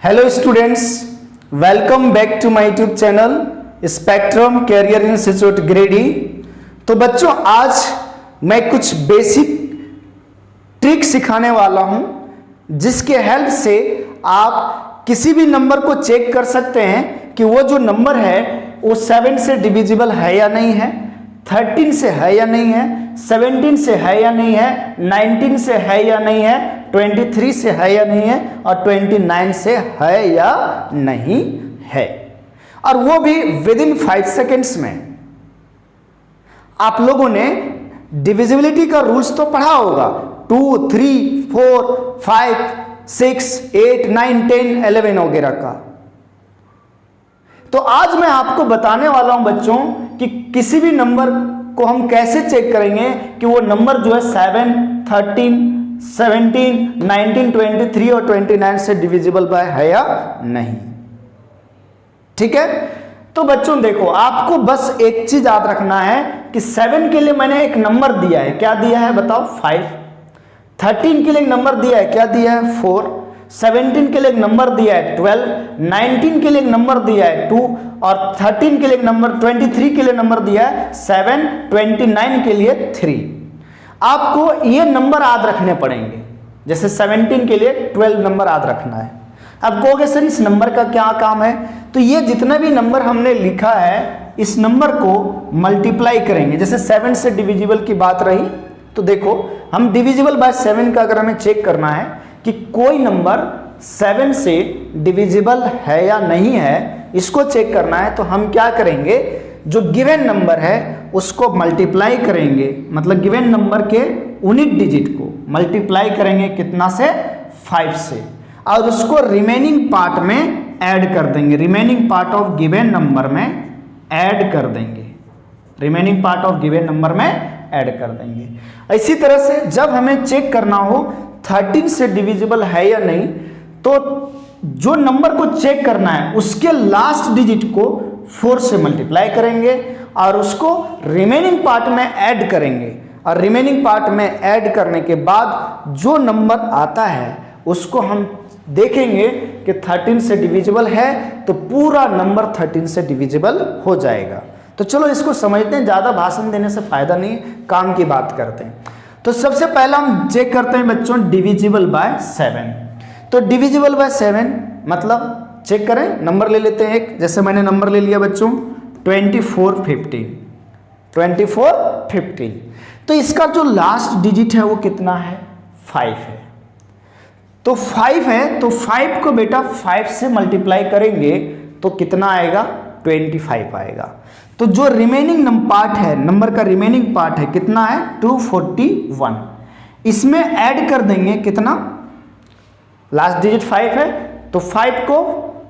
Hello students, welcome back to my YouTube channel spectrum career institute ग्रेडी। तो बच्चों, आज मैं कुछ बेसिक ट्रिक सिखाने वाला हूं जिसके हेल्प से आप किसी भी नंबर को चेक कर सकते हैं कि वो जो नंबर है वो 7 से डिविजिबल है या नहीं है, 13 से है या नहीं है, 17 से है या नहीं है, 19 से है या नहीं है, 23 से है या नहीं है और 29 से है या नहीं है, और वो भी विद इन 5 सेकेंड्स में। आप लोगों ने डिविजिबिलिटी का रूल्स तो पढ़ा होगा, 2, 3, 4, 5, 6, 8, 9, 10, 11 वगैरह का। तो आज मैं आपको बताने वाला हूं बच्चों कि किसी भी नंबर को हम कैसे चेक करेंगे कि वो नंबर जो है 7, 13, 17, 19, 23 और 29 से डिविजिबल बाय है या नहीं। ठीक है, तो बच्चों देखो, आपको बस एक चीज याद रखना है कि 7 के लिए मैंने एक नंबर दिया है, क्या दिया है बताओ, 5। 13 के लिए एक नंबर दिया है, क्या दिया है, 4। 17 के लिए एक नंबर दिया है 12, 19 के लिए एक नंबर दिया है 2 और 13 के लिए एक नंबर, 23 के लिए नंबर दिया है 7, 29 के लिए 3। आपको ये नंबर याद रखने पड़ेंगे। जैसे 17 के लिए 12 नंबर याद रखना है। अब कहोगे सर इस नंबर का क्या काम है, तो ये जितना भी नंबर हमने लिखा है इस नंबर को मल्टीप्लाई करेंगे। जैसे 7 से डिविजिबल की बात रही, तो देखो हम डिविजिबल बाय 7 का अगर हमें चेक करना है कि कोई नंबर 7 से डिविजिबल है या नहीं है, इसको चेक करना है, तो हम क्या करेंगे, जो गिवन नंबर है उसको मल्टीप्लाई करेंगे, मतलब गिवन नंबर के यूनिट डिजिट को मल्टीप्लाई करेंगे कितना से, 5 से, और उसको रिमेनिंग पार्ट में ऐड कर देंगे, remaining part of given number में ऐड कर देंगे, remaining part of given number में ऐड कर देंगे। इसी तरह से जब हमें चेक करना हो 13 से डिविजिबल है या नहीं, तो जो नंबर को चेक करना है उसके लास्ट डिजिट को 4 से मल्टीप्लाई करेंगे और उसको रिमेनिंग पार्ट में ऐड करेंगे, और रिमेनिंग पार्ट में ऐड करने के बाद जो नंबर आता है उसको हम देखेंगे कि 13 से डिविजिबल है, तो पूरा नंबर 13 से डिविजिबल हो जाएगा। तो चलो इसको समझते हैं, ज़्यादा भाषण देने से फायदा नहीं, काम की बात करते हैं। तो सबसे पहला हम चेक करते हैं बच्चों डिविजिबल बाय 7। तो डिविजिबल बाय 7 मतलब चेक करें, नंबर ले लेते हैं एक। जैसे मैंने नंबर ले लिया बच्चों 2415, 2415। तो इसका जो लास्ट डिजिट है वो कितना है, 5 है। तो 5 है, तो 5 को बेटा 5 से मल्टीप्लाई करेंगे तो कितना आएगा, 25 आएगा। तो जो रिमेनिंग पार्ट है, नंबर का रिमेनिंग पार्ट है कितना है, 241। इसमें ऐड कर देंगे कितना, लास्ट डिजिट 5 है, तो 5 को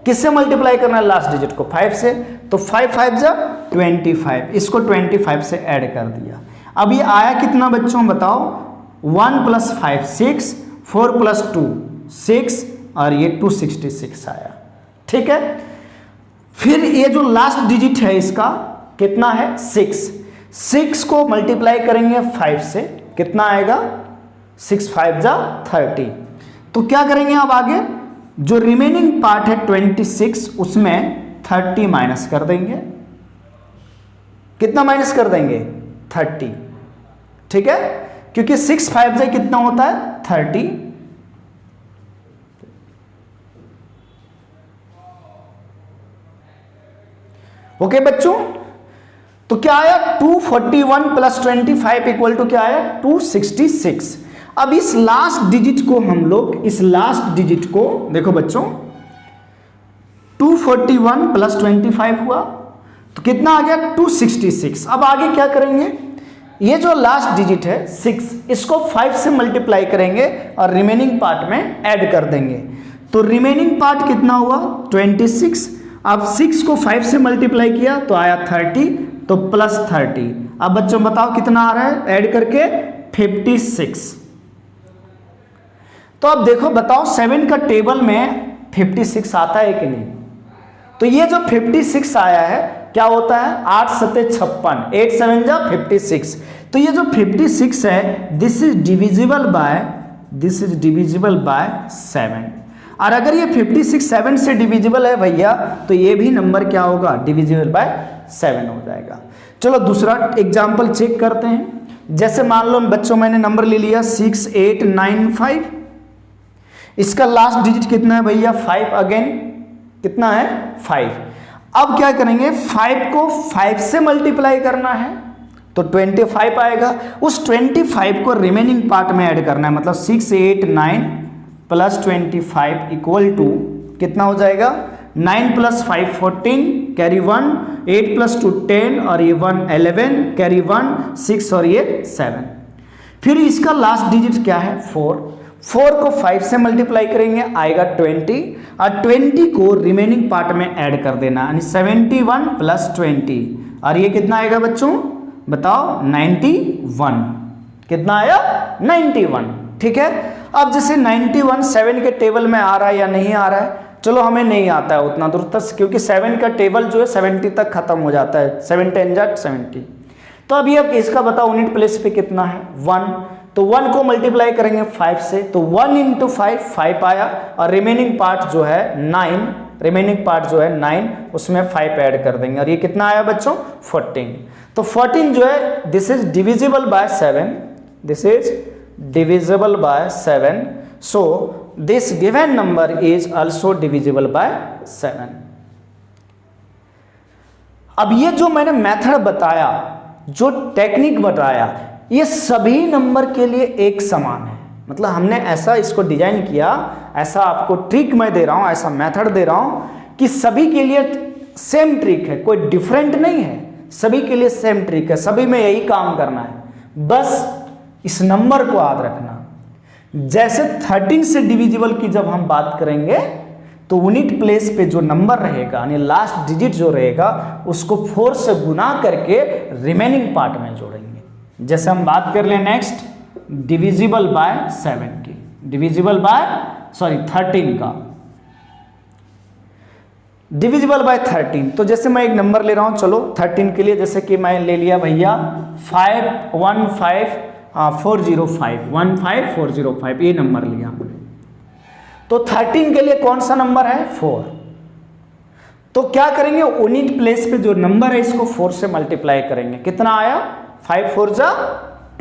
किससे मल्टीप्लाई करना है, लास्ट डिजिट को 5 से, तो 5 5 जा 25, इसको 25 से ऐड कर दिया। अब ये आया कितना बच्चों बताओ, 1 + 5 6, 4 + 2 6 और ये 266 आया। ठीक है, फिर ये जो लास्ट डिजिट है इसका कितना है, 6 को मल्टीप्लाई करेंगे 5 से, कितना आएगा, 6 5 जा 30। तो क्या करेंगे अब आगे, जो रिमेनिंग पार्ट है 26 उसमें 30 माइनस कर देंगे, कितना माइनस कर देंगे, 30। ठीक है, क्योंकि 6 5 जा कितना होता है, 30। ओके बच्चों, तो क्या आया, 241 + 25 इक्वल टू क्या आया, 266। अब इस लास्ट डिजिट को हम लोग, इस लास्ट डिजिट को देखो बच्चों, 241 + 25 हुआ तो कितना आ गया, 266। अब आगे क्या करेंगे, ये जो लास्ट डिजिट है 6, इसको 5 से मल्टीप्लाई करेंगे और रिमेनिंग पार्ट में ऐड कर देंगे। तो रिमेनिंग पार्ट कितना हुआ, 26। अब 6 को 5 से मल्टीप्लाई किया तो आया 30, तो +30। अब बच्चों बताओ कितना आ रहा है ऐड करके, 56। तो अब देखो बताओ 7 का टेबल में 56 आता है कि नहीं, तो ये जो 56 आया है क्या होता है, 8 7 56, 8 7 जा 56। तो ये जो 56 है दिस इज डिविजिबल बाय 7। और अगर ये 56 7 से डिविजिबल है भैया तो ये भी नंबर क्या होगा, डिविजिबल बाय 7 हो जाएगा। चलो दूसरा एग्जाम्पल चेक करते हैं। जैसे मान लो बच्चों मैंने नंबर ले लिया 6895, इसका लास्ट डिजिट कितना है भैया 5, अगेन कितना है 5। अब क्या करेंगे, 5 को 5 से मल्टीप्लाई करना है तो 25 आएगा। उस 25 को रिमेनिंग पार्ट में ऐड करना है, मतलब 689 प्लस 25 इक्वल टू कितना हो जाएगा 9 प्लस 5 14, कैरी 1, 8 प्लस 2 10 और ये 1 11, कैरी 1 6 और ये 7। फिर इसका लास्ट डिजिट क्या है 4। 4 को 5 से मल्टीप्लाई करेंगे आएगा 20 और 20 को रिमेनिंग पार्ट में ऐड कर देना, यानी 71 प्लस 20 और ये कितना आएगा बच्चों बताओ 91। कितना आया 91, ठीक है। अब जैसे 91 7 के टेबल में आ रहा है या नहीं आ रहा है, चलो हमें नहीं आता है उतना दूर तक, क्योंकि 7 का टेबल जो है 70 तक खत्म हो जाता है, 7 10 जा 70। तो अभी अब इसका बताओ यूनिट प्लेस पे कितना है 1, तो 1 को मल्टीप्लाई करेंगे 5 से तो 1 इंटू 5 आया और रिमेनिंग पार्ट जो है 9, उसमें 5 ऐड कर देंगे और ये कितना आया बच्चों 14। तो 14 जो है this is divisible by 7, this is divisible by 7, so this given number is also divisible by 7। अब ये जो मैंने मेथड बताया, जो टेक्निक बताया, ये सभी नंबर के लिए एक समान है। मतलब हमने ऐसा इसको डिजाइन किया, ऐसा आपको ट्रिक मैं दे रहा हूं, ऐसा मेथड दे रहा हूं कि सभी के लिए सेम ट्रिक है, कोई डिफरेंट नहीं है, सभी के लिए सेम ट्रिक है, सभी में यही काम करना है। बस इस नंबर को याद रखना। जैसे 13 से डिविजिबल की जब हम बात करेंगे तो यूनिट प्लेस पे जो नंबर रहेगा यानी लास्ट डिजिट जो रहेगा उसको 4 से गुना करके रिमेनिंग पार्ट में जोड़ेंगे। जैसे हम बात कर ले नेक्स्ट डिविजिबल बाय 7 की, डिविजिबल बाय 13 का, डिविजिबल बाय 13। तो जैसे मैं एक नंबर ले रहा हूं, चलो 13 के लिए, जैसे कि मैं ले लिया भैया 15405, ये नंबर लिया हमने। तो 13 के लिए कौन सा नंबर है 4। तो क्या करेंगे, यूनिट प्लेस पे जो नंबर है इसको 4 से मल्टीप्लाई करेंगे, कितना आया 5 4 जा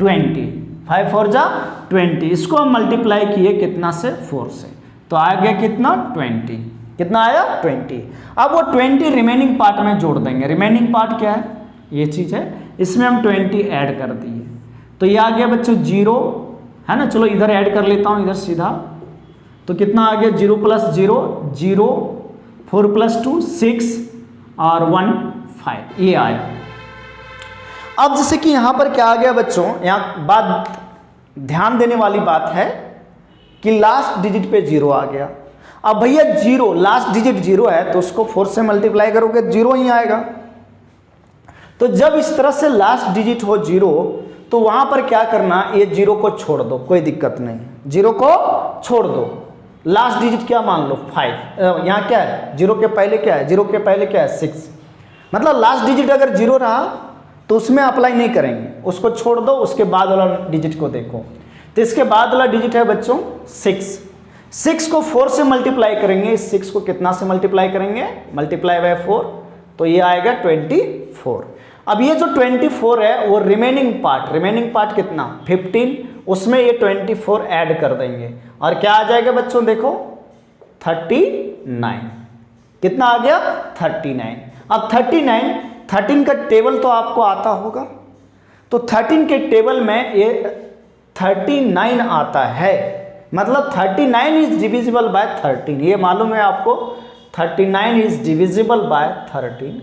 20, 5 4 जा 20, इसको हम मल्टीप्लाई किए कितना से 4 से, तो आ गया कितना 20, कितना आया 20। अब वो 20 रिमेनिंग पार्ट में जोड़ देंगे। रिमेनिंग पार्ट क्या है, ये चीज है, इसमें हम 20 ऐड कर दिए तो ये आ गया बच्चों 0 है ना। चलो इधर ऐड कर लेता हूं, इधर सीधा, तो कितना आ गया 0 प्लस 0 0, 4 प्लस 2 6 और 1 5, ये आया। अब जैसे कि यहां पर क्या आ गया बच्चों, यहां बात ध्यान देने वाली बात है कि लास्ट डिजिट पे 0 आ गया। अब भैया 0 लास्ट डिजिट 0 है तो उसको 4 से मल्टीप्लाई करोगे 0 ही आएगा। तो जब इस तरह से लास्ट डिजिट हो 0 तो वहां पर क्या करना, ये 0 को छोड़ दो, कोई दिक्कत नहीं, 0 को छोड़ दो। लास्ट डिजिट क्या मान लो 5, यहां क्या है 0 के पहले क्या है, 0 के पहले क्या है 6, मतलब लास्ट डिजिट अगर 0 रहा तो उसमें अप्लाई नहीं करेंगे, उसको छोड़ दो, उसके बाद वाला डिजिट को देखो। तो इसके बाद वाला डिजिट है बच्चों 6, 6 को 4 से मल्टीप्लाई करेंगे, 6 को कितना से मल्टीप्लाई करेंगे, मल्टीप्लाई बाय 4, तो ये आएगा 24। अब ये जो 24 है वो रिमेनिंग पार्ट कितना 15, उसमें ये 24 ऐड कर देंगे और क्या आ जाएगा बच्चों देखो 39, कितना आ गया 39। अब 13 का टेबल तो आपको आता होगा, तो 13 के टेबल में ये 39 आता है, मतलब 39 इज डिविजिबल बाय 13, ये मालूम है आपको 39 इज डिविजिबल बाय 13।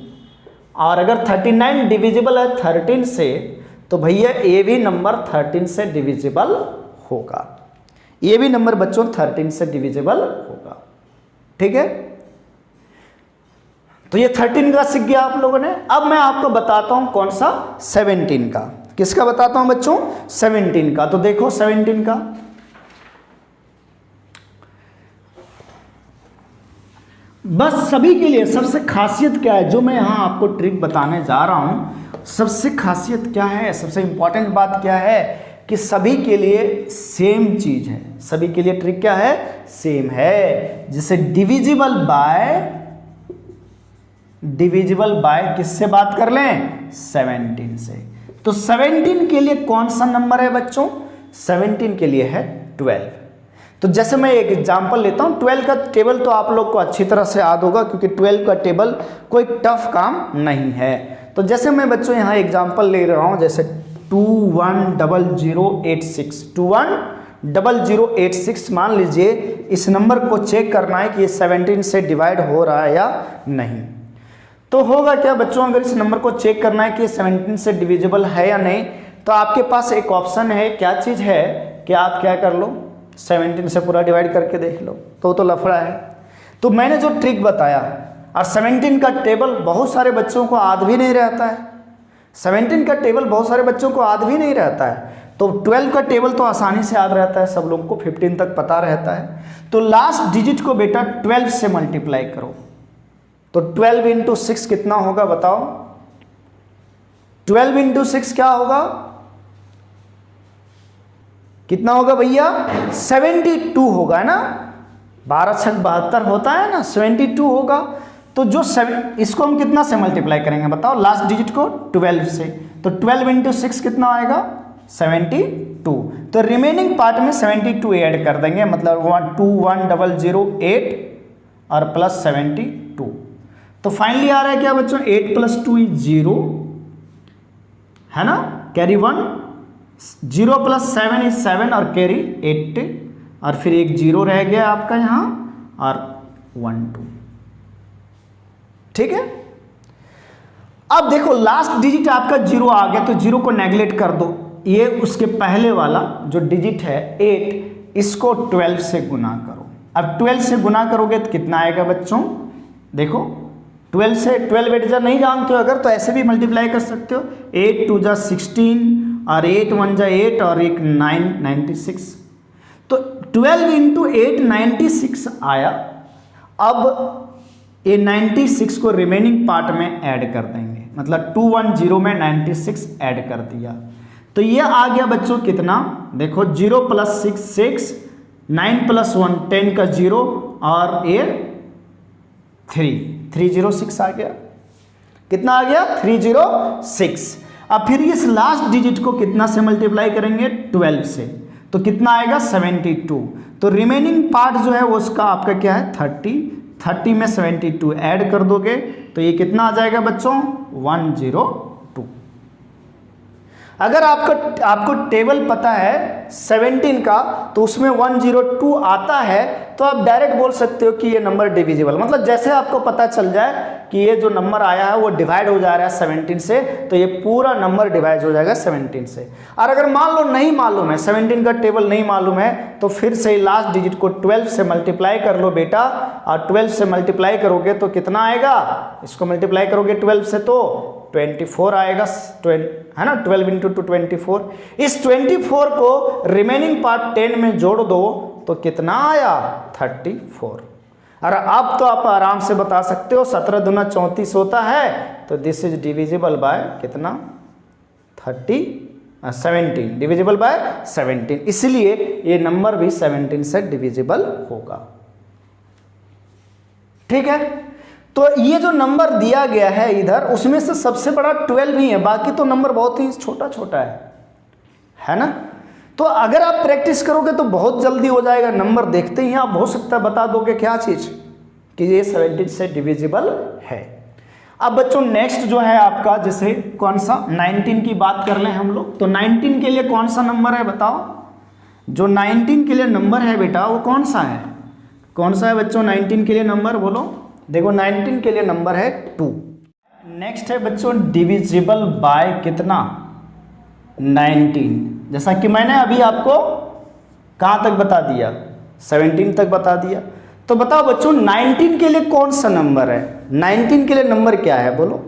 और अगर 39 डिविजिबल है 13 से तो भैया ये भी नंबर 13 से डिविजिबल होगा, ये भी नंबर बच्चों 13 से डिविजिबल होगा, ठीक है। तो ये 13 का सीख गया आप लोगों ने। अब मैं आपको बताता हूं कौन सा 17 का, किसका बताता हूं बच्चों 17 का। तो देखो 17 का, बस सभी के लिए सबसे खासियत क्या है, जो मैं यहां आपको ट्रिक बताने जा रहा हूं, सबसे खासियत क्या है, सबसे इंपॉर्टेंट बात क्या है कि सभी के लिए सेम चीज है, सभी के लिए ट्रिक क्या है, सेम है। जिसे डिविजिबल बाय किससे बात कर लें, 17 से। तो 17 के लिए कौन सा नंबर है बच्चों, 17 के लिए है 12। तो जैसे मैं एक एग्जांपल लेता हूं, 12 का टेबल तो आप लोग को अच्छी तरह से याद होगा, क्योंकि 12 का टेबल कोई टफ काम नहीं है। तो जैसे मैं बच्चों यहाँ एग्जांपल ले रहा हूं, जैसे 210086 210086 मान लीजिए, इस नंबर को चेक करना है कि ये 17 से डिवाइड हो रहा है या नहीं। तो होगा क्या बच्चों, अगर इस नंबर को चेक करना है कि ये 17 से डिविजिबल है या नहीं, तो आपके पास एक ऑप्शन है, क्या चीज़ है कि आप क्या कर लो, 17 से पूरा डिवाइड करके देख लो, तो लफड़ा है। तो मैंने जो ट्रिक बताया, और 17 का टेबल बहुत सारे बच्चों को याद भी नहीं रहता है, 17 का टेबल बहुत सारे बच्चों को याद भी नहीं रहता है। तो 12 का टेबल तो आसानी से याद रहता है, सब लोगों को 15 तक पता रहता है। तो लास्ट डिजिट को बेटा 12 से मल्टीप्लाई करो, तो 12 इंटू 6 कितना होगा बताओ, 12 इंटू 6 क्या होगा, कितना होगा भैया, 72 होगा ना, 12 6 72 होता है ना, 72 होगा। तो जो इसको हम कितना से मल्टीप्लाई करेंगे बताओ, लास्ट डिजिट को 12 से, तो 12 इंटू 6 कितना आएगा, 72। तो रिमेनिंग पार्ट में 72 ऐड कर देंगे, मतलब 2108 और प्लस 72। तो फाइनली आ रहा है क्या बच्चों, 8 + 2 = 0 है ना, कैरी 1, 0 + 7 = 7 और कैरी 8, और फिर एक 0 रह गया आपका यहाँ, और 1 2, ठीक है। अब देखो लास्ट डिजिट आपका 0 आ गया, तो 0 को नेगलेक्ट कर दो, ये उसके पहले वाला जो डिजिट है 8, इसको 12 से गुना करो। अब 12 से गुना करोगे तो कितना आएगा बच्चों, देखो 12 से 12 8 नहीं जानते हो अगर, तो ऐसे भी मल्टीप्लाई कर सकते हो, 8 2 16 और 8 1 8 और एक 9 96। तो 12 इंटू 8 96 आया। अब ये 96 को रिमेनिंग पार्ट में ऐड कर देंगे, मतलब 210 में 96 ऐड कर दिया, तो ये आ गया बच्चों कितना, देखो 0 + 6 6, 9 + 1 10 का 0, और ये 306 आ गया, कितना आ गया, 306। अब फिर इस लास्ट डिजिट को कितना से मल्टीप्लाई करेंगे, 12 से, तो कितना आएगा 72। तो रिमेनिंग पार्ट जो है वो उसका आपका क्या है 30 में 72 ऐड कर दोगे, तो ये कितना आ जाएगा बच्चों 102। अगर आपको टेबल पता है 17 का, तो उसमें 102 आता है, तो आप डायरेक्ट बोल सकते हो कि ये नंबर डिविजिबल, मतलब जैसे आपको पता चल जाए कि ये जो नंबर आया है वो डिवाइड हो जा रहा है 17 से, तो ये पूरा नंबर डिवाइड हो जाएगा 17 से। और अगर मान लो नहीं मालूम है, 17 का टेबल नहीं मालूम है, तो फिर से लास्ट डिजिट को 12 से मल्टीप्लाई कर लो बेटा, और 12 से मल्टीप्लाई करोगे तो कितना आएगा, इसको मल्टीप्लाई करोगे 12 से तो 24 आएगा, है ना, 12 इंटू 2 24। इस 24 को रिमेनिंग पार्ट 10 में जोड़ दो, तो कितना आया 34। और अब तो आप आराम से बता सकते हो 17 दूना 34 होता है, तो दिस इज डिविजिबल बाय कितना 17, डिविजिबल बाय 17, इसलिए ये नंबर भी 17 से डिविजिबल होगा, ठीक है। तो ये जो नंबर दिया गया है इधर, उसमें से सबसे बड़ा 12 ही है, बाकी तो नंबर बहुत ही छोटा छोटा है ना। तो अगर आप प्रैक्टिस करोगे तो बहुत जल्दी हो जाएगा, नंबर देखते ही आप हो सकता है बता दोगे क्या चीज़, कि ये 17 से डिविजिबल है। अब बच्चों नेक्स्ट जो है आपका, जैसे कौन सा 19 की बात कर लें हम लोग, तो 19 के लिए कौन सा नंबर है बताओ, जो 19 के लिए नंबर है बेटा वो कौन सा है, कौन सा है बच्चों 19 के लिए नंबर बोलो, देखो 19 के लिए नंबर है 2। नेक्स्ट है बच्चों डिविजिबल बाय कितना 19, जैसा कि मैंने अभी आपको कहाँ तक बता दिया 17 तक बता दिया। तो बताओ बच्चों 19 के लिए कौन सा नंबर है, 19 के लिए नंबर क्या है बोलो,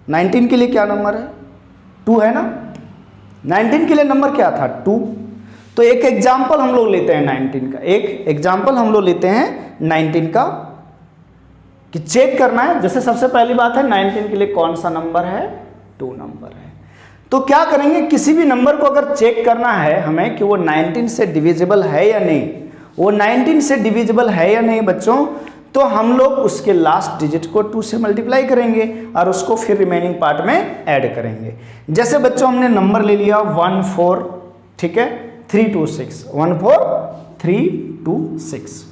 19 के लिए क्या नंबर है 2 है ना, 19 के लिए नंबर क्या था 2। तो एक एग्जाम्पल हम लोग लेते हैं 19 का, एक एग्जाम्पल हम लोग लेते हैं 19 का, कि चेक करना है। जैसे सबसे पहली बात है 19 के लिए कौन सा नंबर है 2 नंबर है। तो क्या करेंगे, किसी भी नंबर को अगर चेक करना है हमें कि वो 19 से डिविजिबल है या नहीं, वो 19 से डिविजिबल है या नहीं बच्चों, तो हम लोग उसके लास्ट डिजिट को 2 से मल्टीप्लाई करेंगे और उसको फिर रिमेनिंग पार्ट में ऐड करेंगे। जैसे बच्चों हमने नंबर ले लिया 14, ठीक है, 326, 14326,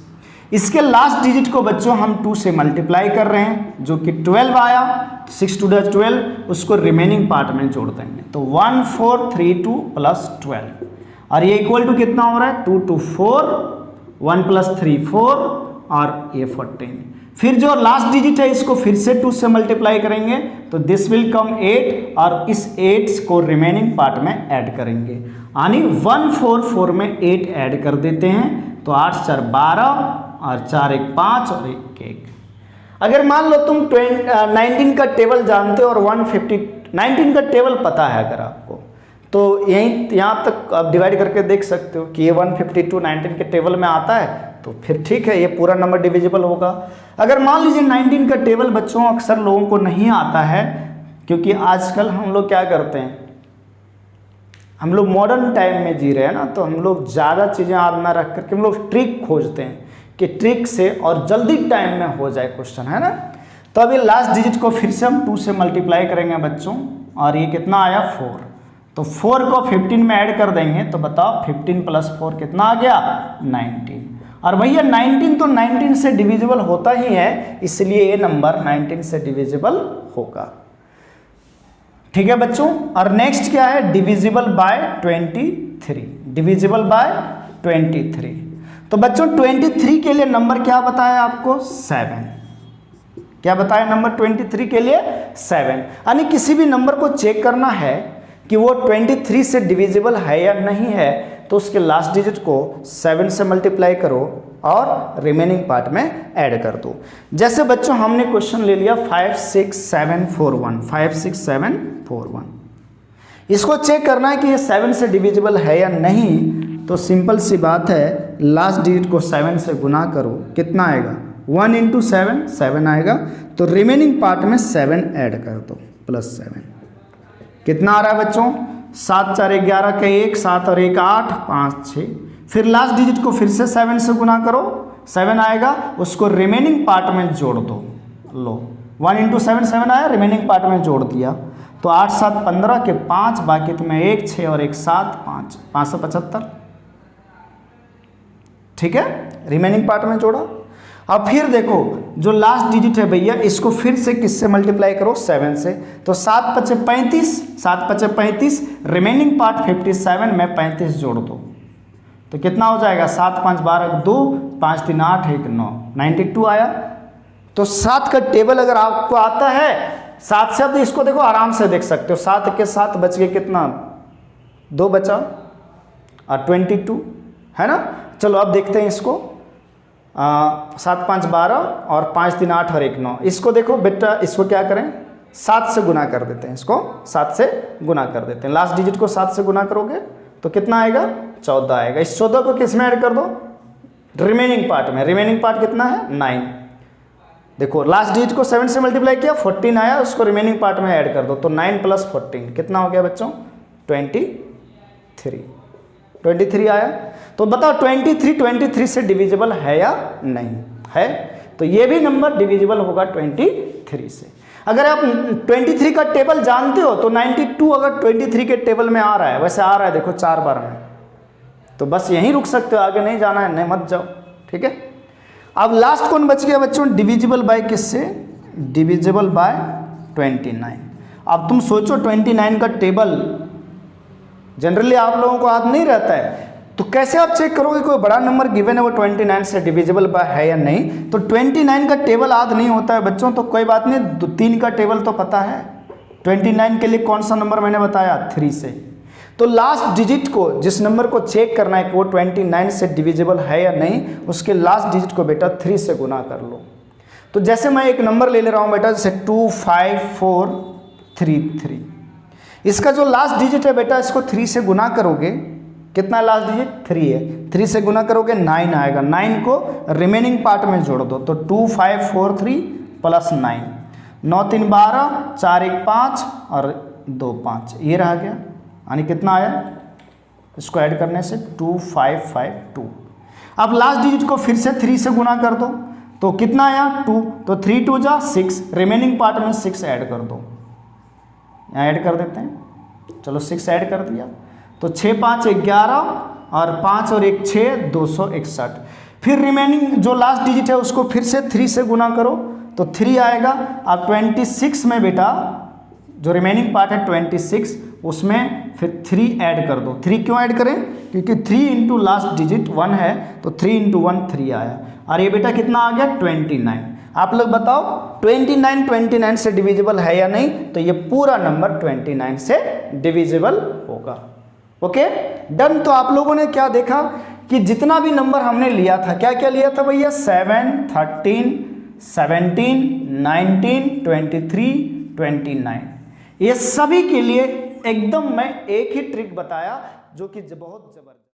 इसके लास्ट डिजिट को बच्चों हम 2 से मल्टीप्लाई कर रहे हैं, जो कि 12 आया, 6 2 12, उसको रिमेनिंग पार्ट में जोड़ देंगे, तो 1432 प्लस 12, और ये इक्वल टू कितना हो रहा है, 2 2 4, 1 प्लस 3 4, और ये 14। फिर जो लास्ट डिजिट है इसको फिर से 2 से मल्टीप्लाई करेंगे, तो दिस विल कम 8, और इस 8 को रिमेनिंग पार्ट में ऐड करेंगे, यानी 144 में 8 ऐड कर देते हैं, तो 8 4 12, और 4 1 5, और 1 1। अगर मान लो तुम 19 का टेबल जानते हो और 19 का टेबल पता है अगर आपको, तो यहाँ तक आप डिवाइड करके देख सकते हो कि ये 152 19 के टेबल में आता है, तो फिर ठीक है, ये पूरा नंबर डिविजिबल होगा। अगर मान लीजिए 19 का टेबल बच्चों अक्सर लोगों को नहीं आता है, क्योंकि आजकल हम लोग क्या करते हैं, हम लोग मॉडर्न टाइम में जी रहे हैं ना, तो हम लोग ज़्यादा चीज़ें याद ना रख करके हम लोग ट्रिक खोजते हैं कि ट्रिक से और जल्दी टाइम में हो जाए क्वेश्चन, है ना। तो अभी लास्ट डिजिट को फिर से हम 2 से मल्टीप्लाई करेंगे बच्चों, और ये कितना आया 4, तो 4 को 15 में ऐड कर देंगे, तो बताओ 15 प्लस 4 कितना आ गया, 19। और भैया 19 तो 19 से डिविजिबल होता ही है, इसलिए ये नंबर 19 से डिविजिबल होगा, ठीक है बच्चों। और नेक्स्ट क्या है, डिविजिबल बाय 23, डिविजिबल बाय 23। तो बच्चों 23 के लिए नंबर क्या बताया आपको, 7, क्या बताया नंबर 23 के लिए 7, यानी किसी भी नंबर को चेक करना है कि वो 23 से डिविजिबल है या नहीं है, तो उसके लास्ट डिजिट को 7 से मल्टीप्लाई करो और रिमेनिंग पार्ट में ऐड कर दो। जैसे बच्चों हमने क्वेश्चन ले लिया 56741, 56741, इसको चेक करना है कि ये 7 से डिविजिबल है या नहीं, तो सिंपल सी बात है, लास्ट डिजिट को 7 से गुना करो, कितना आएगा, 1 × 7 7 आएगा, तो रिमेनिंग पार्ट में 7 ऐड कर दो, प्लस 7, कितना आ रहा है बच्चों, 7 4 11 का 1, 7 और 1 8, 5 6, फिर लास्ट डिजिट को फिर से 7 से गुना करो, 7 आएगा, उसको रिमेनिंग पार्ट में जोड़ दो, लो 1 × 7 7 आया, रिमेनिंग पार्ट में जोड़ दिया, तो 8 7 15 के 5, बाकी तुम्हें 1 6 और 1 7 5, 575, ठीक है, रिमेनिंग पार्ट में जोड़ा। अब फिर देखो जो लास्ट डिजिट है भैया, इसको फिर से किससे मल्टीप्लाई करो, 7 से, तो 7 5 35, 7 5 35, रिमेनिंग पार्ट 57 में 35 जोड़ दो, तो कितना हो जाएगा, 7 5 12 2, 5 3 8 1 9, 92 आया। तो 7 का टेबल अगर आपको आता है 7 से, तो इसको देखो आराम से देख सकते हो, 7 के 7 बच गए, कितना 2 बचा, और 22, है ना। चलो अब देखते हैं इसको, 7 5 12 और 5 3 8 और 1 9, इसको देखो बेटा, इसको क्या करें, 7 से गुना कर देते हैं, इसको 7 से गुना कर देते हैं, लास्ट डिजिट को 7 से गुना करोगे तो कितना आएगा, 14 आएगा। इस 14 को किस में ऐड कर दो, रिमेनिंग पार्ट में, रिमेनिंग पार्ट कितना है, 9। देखो लास्ट डिजिट को 7 से मल्टीप्लाई किया, 14 आया, उसको रिमेनिंग पार्ट में ऐड कर दो, तो 9 + 14 कितना हो गया बच्चों, 23 आया। तो बताओ 23 से डिविजिबल है या नहीं है, तो ये भी नंबर डिविजिबल होगा 23 से। अगर आप 23 का टेबल जानते हो तो 92 अगर 23 के टेबल में आ रहा है, वैसे आ रहा है देखो 4 बार में, तो बस यहीं रुक सकते हो, आगे नहीं जाना है, नहीं मत जाओ, ठीक है। अब लास्ट कौन बच गया बच्चों, डिविजिबल बाय किससे, डिविजिबल बाय 29। अब तुम सोचो 29 का टेबल जनरली आप लोगों को याद नहीं रहता है, तो कैसे आप चेक करोगे कोई बड़ा नंबर गिवन है वो 29 से डिविजिबल बाय है या नहीं। तो 29 का टेबल याद नहीं होता है बच्चों, तो कोई बात नहीं, 3 का टेबल तो पता है। 29 के लिए कौन सा नंबर मैंने बताया, 3 से। तो लास्ट डिजिट को, जिस नंबर को चेक करना है कि वो 29 से डिविजिबल है या नहीं, उसके लास्ट डिजिट को बेटा 3 से गुना कर लो। तो जैसे मैं एक नंबर ले रहा हूँ बेटा, जैसे 25433, इसका जो लास्ट डिजिट है बेटा, इसको 3 से गुना करोगे, कितना लास्ट डिजिट, 3 है, 3 से गुना करोगे 9 आएगा, 9 को रिमेनिंग पार्ट में जोड़ दो, तो 2543 + 9, 9 3 12, 4 1 5 और 2 5, ये रह गया, यानी कितना आया, इसको ऐड करने से 2552। अब लास्ट डिजिट को फिर से 3 से गुना कर दो तो कितना आया 2, तो 3 2 जा 6, रिमेनिंग पार्ट में 6 ऐड कर दो, यहाँ ऐड कर देते हैं, चलो 6 ऐड कर दिया, तो 6 5 11 और 5 और 1 6, 261। फिर रिमेनिंग जो लास्ट डिजिट है उसको फिर से 3 से गुना करो तो 3 आएगा। अब 26 में बेटा जो रिमेनिंग पार्ट है 26, उसमें फिर 3 ऐड कर दो। 3 क्यों ऐड करें, क्योंकि 3 इंटू लास्ट डिजिट 1 है, तो 3 इंटू 1 3 आया, और ये बेटा कितना आ गया 29। आप लोग बताओ 29 से डिविजिबल है या नहीं, तो ये पूरा नंबर 29 से डिविजिबल होगा। Okay done. तो आप लोगों ने क्या देखा कि जितना भी नंबर हमने लिया था, क्या क्या लिया था भैया, 7 13 17 19 23 29, ये सभी के लिए एकदम मैं एक ही ट्रिक बताया जो कि बहुत जबरदस्त।